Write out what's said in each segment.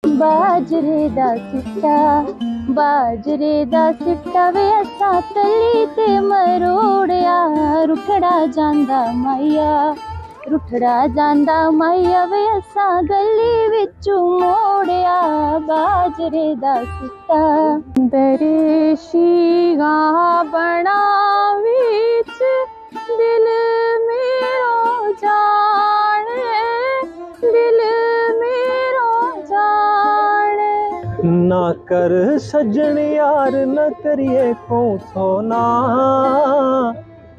बाजरे दा सिट्टा वे असा तली ते मरोड़िया, रुठड़ा जांदा माइया वे असा गली विचू मोड़िया, बाजरे दा सिट्टा। दरेशी गा बना विच दिल मेरो जाने, दिल मेरो जाने। ना कर सजन यार न करिए कोथो ना,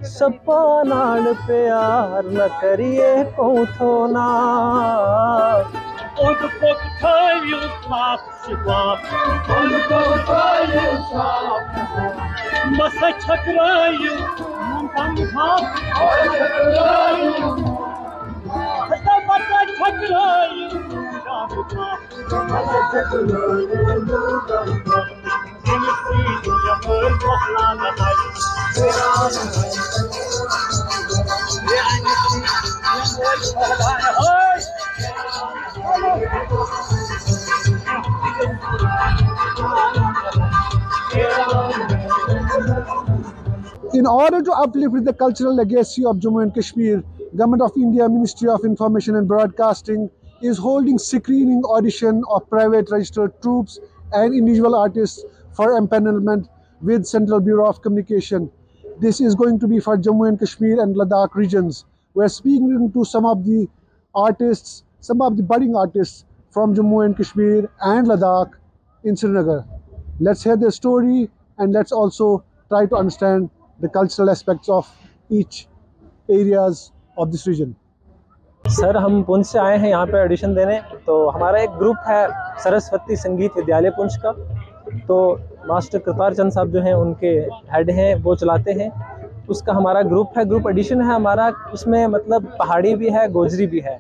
सपा नाल प्यार न करिए कोथो ना। मसा छकरायु In order to uplift the cultural legacy of Jammu and Kashmir, Government of India, Ministry of Information and Broadcasting is holding screening audition of private registered troops and individual artists for empanelment with Central Bureau of Communication. This is going to be for Jammu and Kashmir and Ladakh regions. We are speaking to some of the artists, some of the budding artists from Jammu and Kashmir and Ladakh in Srinagar. Let's hear their story and let's also try to understand the cultural aspects of each areas of this region. Sir हम पुंछ से आए हैं यहाँ पे audition देने। तो हमारा एक ग्रुप है सरस्वती संगीत विद्यालय पुंछ का, तो मास्टर कृपाल चंद साहब जो हैं उनके हेड हैं, वो चलाते हैं। उसका हमारा ग्रुप है, ग्रुप ऑडिशन है हमारा। उसमें मतलब पहाड़ी भी है, गोजरी भी है,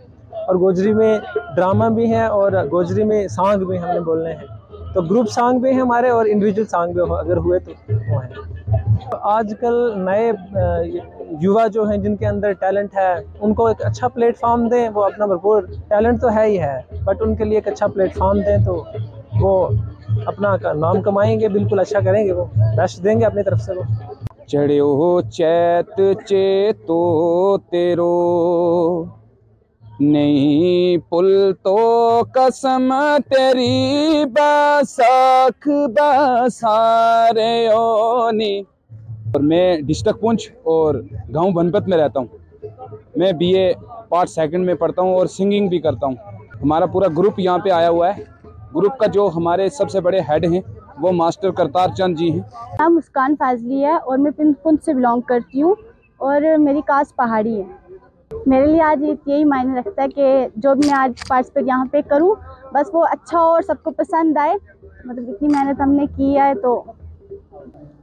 और गोजरी में ड्रामा भी है और गोजरी में सॉन्ग भी हमने बोलने हैं। तो ग्रुप सॉन्ग भी है हमारे और इंडिविजुअल सॉन्ग भी अगर हुए तो वो हैं। तो आजकल नए युवा जो हैं जिनके अंदर टैलेंट है, उनको एक अच्छा प्लेटफॉर्म दें। वो अपना भरपूर टैलेंट तो है ही है, बट उनके लिए एक अच्छा प्लेटफॉर्म दें तो वो अपना नाम कमाएंगे, बिल्कुल अच्छा करेंगे, वो बेस्ट देंगे अपनी तरफ से। वो चढ़ो चैत चेतो तेरो, नहीं पुल तो कसम तेरी, बैसाख बसारे ओनी। और मैं डिस्ट्रिक्ट पुंछ और गांव बनपत में रहता हूं। मैं BA पार्ट सेकंड में पढ़ता हूं और सिंगिंग भी करता हूं। हमारा पूरा ग्रुप यहाँ पे आया हुआ है। ग्रुप का जो हमारे सबसे बड़े हेड हैं वो मास्टर करतार चंद जी हैं। नाम मुस्कान फाजली है और मैं पुंछ से बिलोंग करती हूँ और मेरी कास्ट पहाड़ी है। मेरे लिए आज यही मायने रखता है कि जो मैं आज पार्टिसिपेट यहाँ पे करूँ, बस वो अच्छा हो और सबको पसंद आए। मतलब इतनी मेहनत हमने की है। तो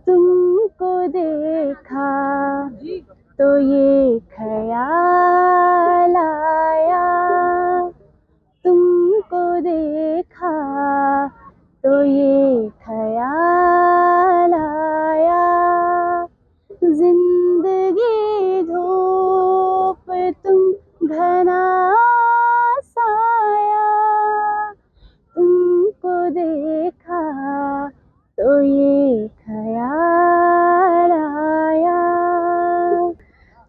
तुमको देखा तो ये ख्याल आया, तुमको देखा तो ये ख्याल आया, जिंदगी धूप तुम घना साया, तुमको देखा तो ये ख्याल आया।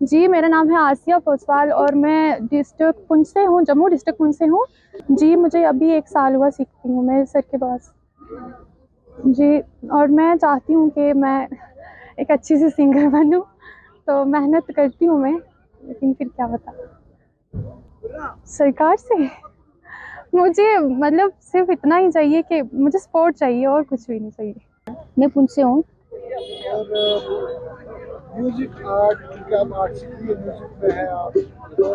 जी, मेरा नाम है आसिया कोसवाल और मैं डिस्ट्रिक्ट पुंछ से हूँ, जम्मू डिस्ट्रिक्ट पुंछ से हूँ। जी, मुझे अभी 1 साल हुआ सीखती हूँ मैं सर के पास। जी, और मैं चाहती हूँ कि मैं एक अच्छी सी सिंगर बनूँ, तो मेहनत करती हूँ मैं, लेकिन फिर क्या बता। सरकार से मुझे मतलब सिर्फ इतना ही चाहिए कि मुझे सपोर्ट चाहिए और कुछ भी नहीं चाहिए। मैं पुंछ से हूँ। म्यूजिक आर्ट, क्या आर्ट सीखी है, म्यूजिक में है आप, तो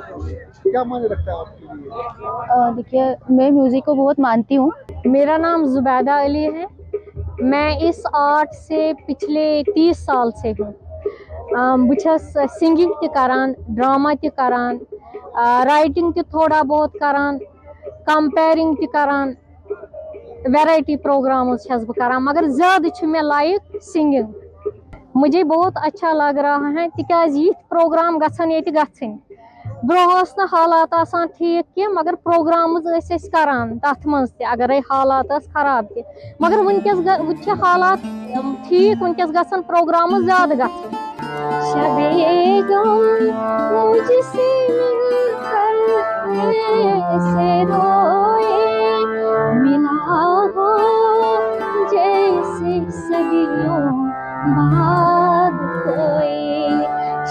क्या मायने रखता है आपके लिए? देखिए, मैं म्यूज़िक को बहुत मानती हूँ। मेरा नाम जुबैदा अली है। मैं इस आर्ट से पिछले 30 साल से हूँ। बस सिंगिंग ते करान, ड्रामा ते करान, राइटिंग ते थोड़ा बहुत करान, कंपेयरिंग ते करान, वैरायटी प्रोग्राम्स छस बह करान, मगर ज़्यादा छ मे लाइक सिंगिंग। मुझे बहुत अच्छा लग रहा है तिकाज ये प्रोग्राम गसन ये गसन ब्रोह ना हालात आसान ठीक कि मगर प्रोग्राम्स करान तथ मज अगर हालात खराब ति मगर वनकस हालात ठीक वनकस गसन प्रोग्राम ज्यादा गसन शबे गम मुझसे मिलकर ऐसे रोए मिला हो जैसे सदियों बाद कोई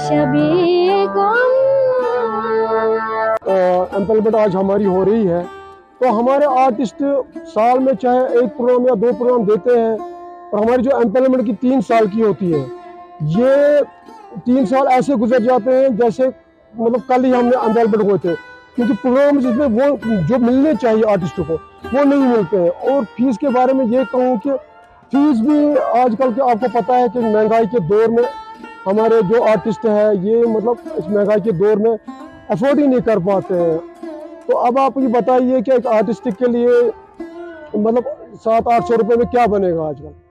शबे गम। एम्प्लॉयमेंट आज हमारी हो रही है तो हमारे आर्टिस्ट साल में चाहे एक प्रोग्राम या 2 प्रोग्राम देते हैं और हमारी जो एम्प्लॉयमेंट की 3 साल की होती है ये 3 साल ऐसे गुजर जाते हैं जैसे मतलब कल ही हमने एम्प्लॉयमेंट हुए थे, क्योंकि प्रोग्राम जिसमें वो जो मिलने चाहिए आर्टिस्टों को वो नहीं मिलते हैं। और फीस के बारे में ये कहूँ कि फीस भी आजकल के आपको पता है कि महंगाई के दौर में हमारे जो आर्टिस्ट है ये मतलब इस महंगाई के दौर में अफोर्ड ही नहीं कर पाते हैं। तो अब आप ये बताइए कि एक आर्टिस्ट के लिए मतलब 700-800 रुपये में क्या बनेगा आजकल।